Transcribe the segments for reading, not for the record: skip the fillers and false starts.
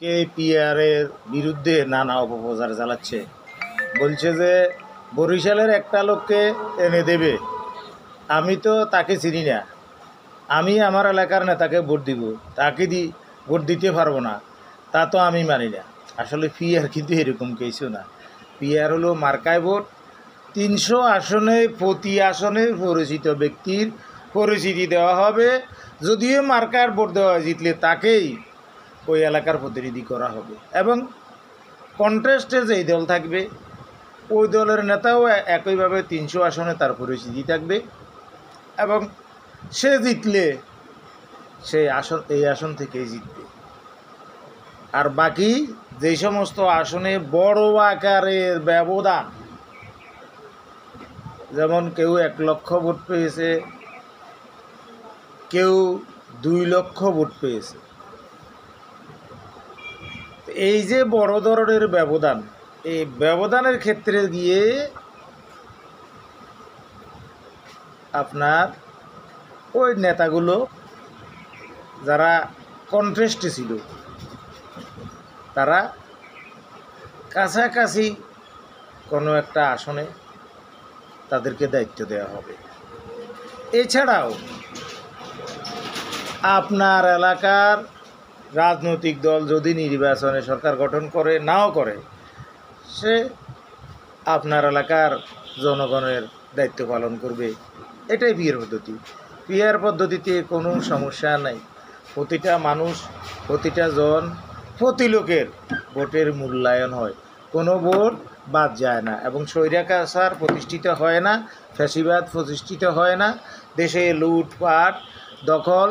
কে পিআরের বিরুদ্ধে নানা অপপ্রচার চালাচ্ছে। বলছে যে বরিশালের একটা লোককে এনে দেবে। আমি তো তাকে চিনি না, আমি আমার এলাকার নেতাকে ভোট দিব, তাকে ভোট দিতে পারবো না, তা তো আমি মানি না। আসলে পিআর কিন্তু এরকম কিছু না। পিআর হলো মার্কায় ভোট। 300 আসনে প্রতি আসনে পরিচিত ব্যক্তির পরিচিতি দেওয়া হবে। যদিও মার্কার ভোট দেওয়া জিতলে তাকেই ওই এলাকার প্রতিনিধি করা হবে, এবং কন্টেস্টে যেই দল থাকবে ওই দলের নেতাও একইভাবে 300 আসনে তার পরিচিতি থাকবে, এবং সে জিতলে সে এই আসন থেকেই জিতবে। আর বাকি যেই সমস্ত আসনে বড় আকারের ব্যবধান, যেমন কেউ 1 লক্ষ ভোট পেয়েছে, কেউ 2 লক্ষ ভোট পেয়েছে, এই যে বড় ধরনের ব্যবধান, এই ব্যবধানের ক্ষেত্রে গিয়ে আপনার ওই নেতাগুলো যারা কন্টেস্টে ছিল তারা কাছাকাছি কোনো একটা আসনে তাদেরকে দায়িত্ব দেওয়া হবে। এছাড়াও আপনার এলাকার রাজনৈতিক দল যদি নির্বাচনে সরকার গঠন করে নাও করে, সে আপনার এলাকার জনগণের দায়িত্ব পালন করবে। এটাই পিআর পদ্ধতি। পিআর পদ্ধতিতে কোনো সমস্যা নাই। প্রতিটা মানুষ, প্রতিটা জন, প্রতি লোকের ভোটের মূল্যায়ন হয়, কোনো ভোট বাদ যায় না, এবং স্বৈরাচার প্রতিষ্ঠিত হয় না, ফ্যাসিবাদ প্রতিষ্ঠিত হয় না, দেশে লুটপাট, দখল,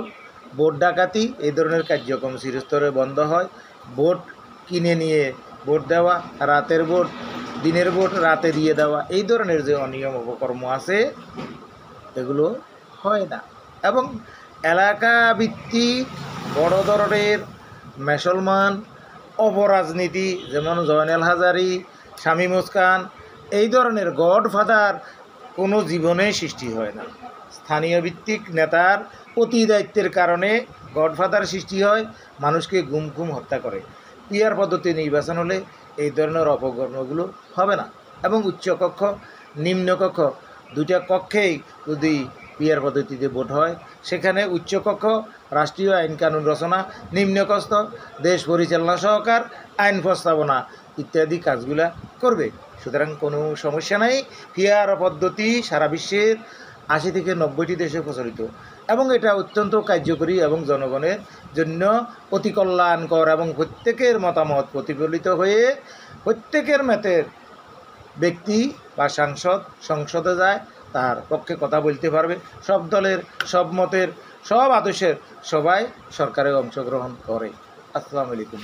ভোট ডাকাতি এই ধরনের কার্যক্রম চিরস্তরে বন্ধ হয়। ভোট কিনে নিয়ে ভোট দেওয়া, রাতের ভোট দিনের ভোট রাতে দিয়ে দেওয়া, এই ধরনের যে অনিয়ম অপকর্ম আছে এগুলো হয় না। এবং এলাকা ভিত্তিক বড় ধরনের মুসলমান অপরাজনীতি, যেমন জয়নাল হাজারি, শামীম ওসমান, এই ধরনের গডফাদার কোনো জীবনে সৃষ্টি হয় না। স্থানীয় ভিত্তিক নেতার অতি দায়িত্বের কারণে গডফাদার সৃষ্টি হয়, মানুষকে গুম হত্যা করে। পিআর পদ্ধতি নির্বাচন হলে এই ধরনের অপকর্মগুলো হবে না। এবং উচ্চকক্ষ নিম্নকক্ষ দুইটা কক্ষেই যদি পিআর পদ্ধতিতে ভোট হয়, সেখানে উচ্চকক্ষ রাষ্ট্রীয় আইন কানুন রচনা, নিম্নকক্ষ দেশ পরিচালনা সহকার, আইন প্রস্তাবনা ইত্যাদি কাজগুলা করবে। সুতরাং কোনো সমস্যা নাই। পিআর পদ্ধতি সারা বিশ্বের 80 থেকে 90টি দেশে প্রচলিত, এবং এটা অত্যন্ত কার্যকরী এবং জনগণের জন্য অতি কল্যাণকর, এবং প্রত্যেকের মতামত প্রতিফলিত হয়ে প্রত্যেকের মতের ব্যক্তি বা সাংসদ সংসদে যায়, তার পক্ষে কথা বলতে পারবে। সব দলের, সব মতের, সব আদর্শের সবাই সরকারে অংশগ্রহণ করে। আসসালামু আলাইকুম।